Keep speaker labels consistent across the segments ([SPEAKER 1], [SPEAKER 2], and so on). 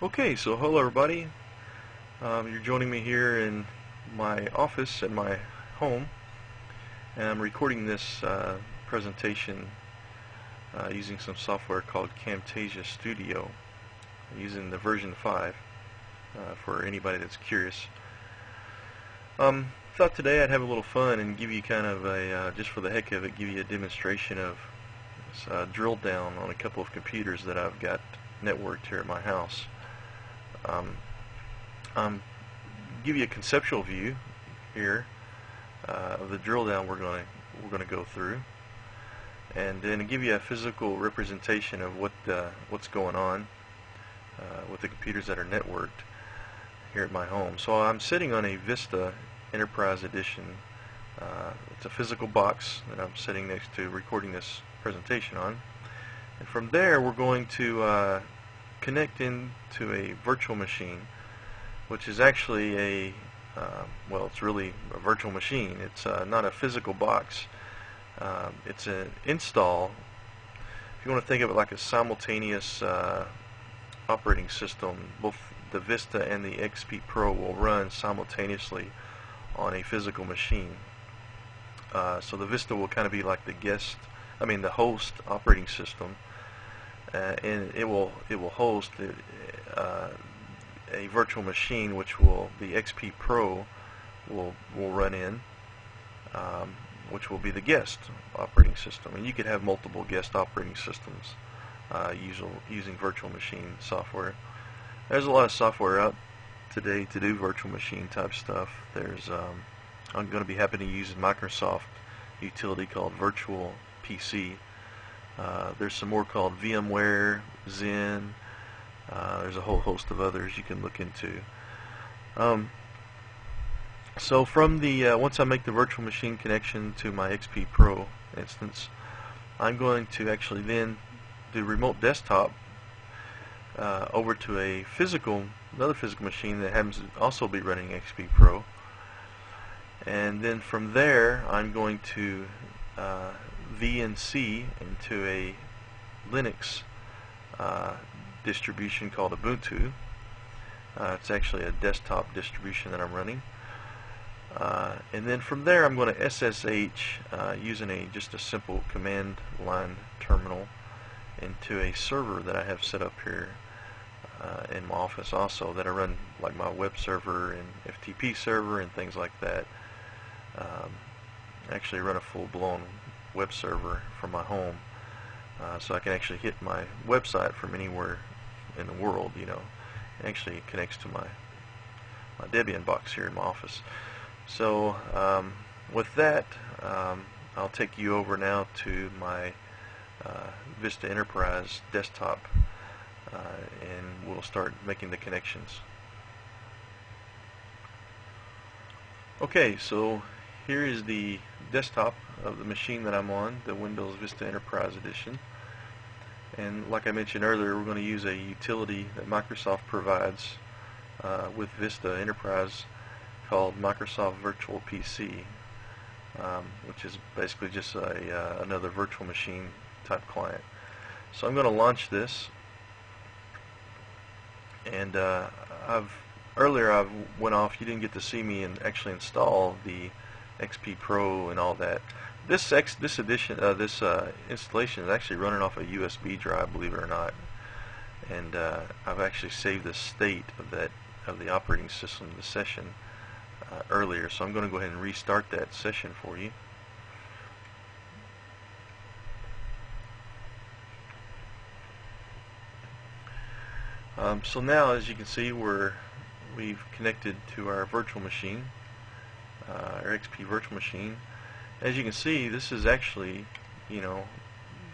[SPEAKER 1] Okay, so hello everybody. You're joining me here in my office at my home, and I'm recording this presentation using some software called Camtasia Studio, using the version 5 for anybody that's curious. Thought today I'd have a little fun and give you kind of a, just for the heck of it, give you a demonstration of this drill down on a couple of computers that I've got networked here at my house. Give you a conceptual view here of the drill down we're going to go through, and then give you a physical representation of what's going on with the computers that are networked here at my home. So I'm sitting on a Vista Enterprise Edition. It's a physical box that I'm sitting next to recording this presentation on, and from there we're going to connect into a virtual machine, which is actually a well, it's really a virtual machine. It's not a physical box. It's an install. If you want to think of it like a simultaneous operating system, both the Vista and the XP Pro will run simultaneously on a physical machine. So the Vista will kind of be like the host operating system, and it will host a virtual machine, which the XP Pro will run in, which will be the guest operating system. And you could have multiple guest operating systems using virtual machine software. There's a lot of software out today to do virtual machine type stuff. I'm going to be happy to use a Microsoft utility called Virtual PC. There's some more called VMware, Zen. There's a whole host of others you can look into. So from the once I make the virtual machine connection to my XP Pro instance, I'm going to actually then do remote desktop over to another physical machine that happens to also be running XP Pro, and then from there I'm going to VNC into a Linux distribution called Ubuntu. It's actually a desktop distribution that I'm running, and then from there I'm going to SSH using just a simple command line terminal into a server that I have set up here in my office also, that I run like my web server and FTP server and things like that. I actually run a full-blown web server from my home, so I can actually hit my website from anywhere in the world. It actually connects to my Debian box here in my office. So with that, I'll take you over now to my Vista Enterprise desktop, and we'll start making the connections. Okay, so here is the desktop of the machine that I'm on, the Windows Vista Enterprise Edition. And like I mentioned earlier, we're going to use a utility that Microsoft provides with Vista Enterprise called Microsoft Virtual PC, which is basically just another virtual machine type client. So I'm going to launch this, and earlier I went off. You didn't get to see me and actually install the XP Pro and all that. This installation is actually running off a USB drive, believe it or not, and I've actually saved the state of the operating system, the session, earlier. So I'm going to go ahead and restart that session for you. So now, as you can see, we've connected to our virtual machine, our XP virtual machine. As you can see, this is actually,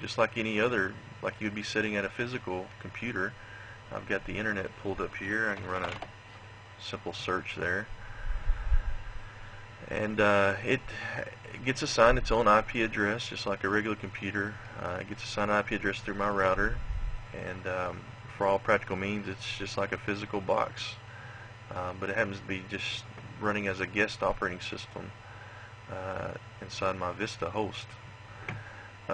[SPEAKER 1] just like any other, like you'd be sitting at a physical computer. I've got the internet pulled up here. I can run a simple search there, and it gets assigned its own IP address, just like a regular computer. It gets assigned an IP address through my router, and for all practical means, it's just like a physical box, but it happens to be just running as a guest operating system inside my Vista host.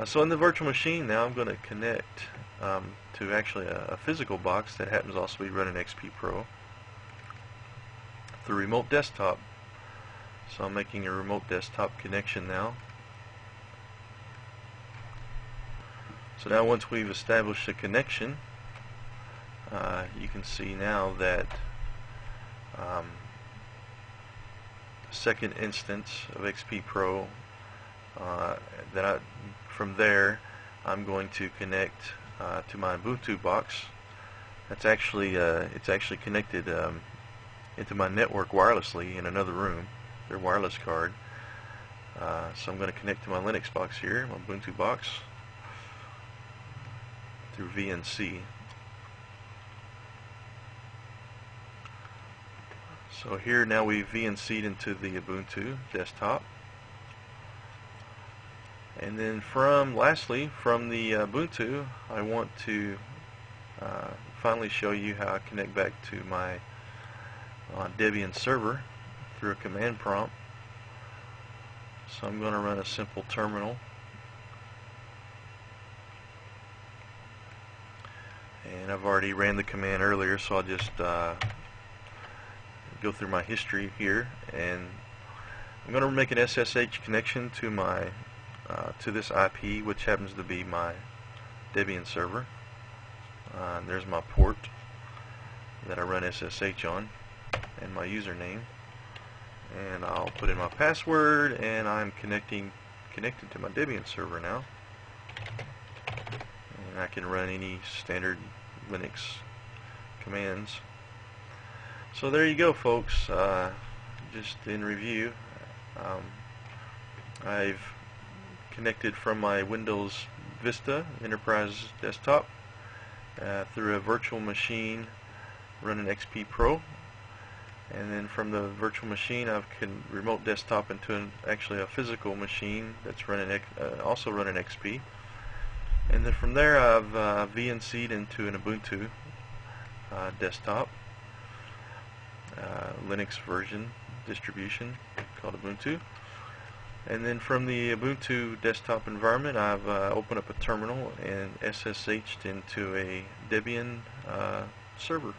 [SPEAKER 1] So in the virtual machine now, I'm going to connect to actually a physical box that happens to also be running XP Pro through remote desktop. So I'm making a remote desktop connection now. So now once we've established a connection, you can see now that the second instance of XP Pro, from there I'm going to connect to my Ubuntu box. That's actually it's actually connected into my network wirelessly in another room, their wireless card. So I'm going to connect to my Linux box here, my Ubuntu box, through VNC. So here now we've VNC'd into the Ubuntu desktop. And then lastly, from the Ubuntu, I want to finally show you how I connect back to my Debian server through a command prompt. So I'm going to run a simple terminal. And I've already ran the command earlier, so I'll just go through my history here. And I'm going to make an SSH connection to my to this IP, which happens to be my Debian server. There's my port that I run SSH on, and my username. And I'll put in my password, and I'm connected to my Debian server now. And I can run any standard Linux commands. So there you go, folks. Just in review, I've connected from my Windows Vista Enterprise desktop through a virtual machine running XP Pro, and then from the virtual machine I can remote desktop into actually a physical machine that's running also running XP, and then from there I've VNC'd into an Ubuntu desktop Linux version distribution called Ubuntu. And then from the Ubuntu desktop environment, I've opened up a terminal and SSH'd into a Debian server.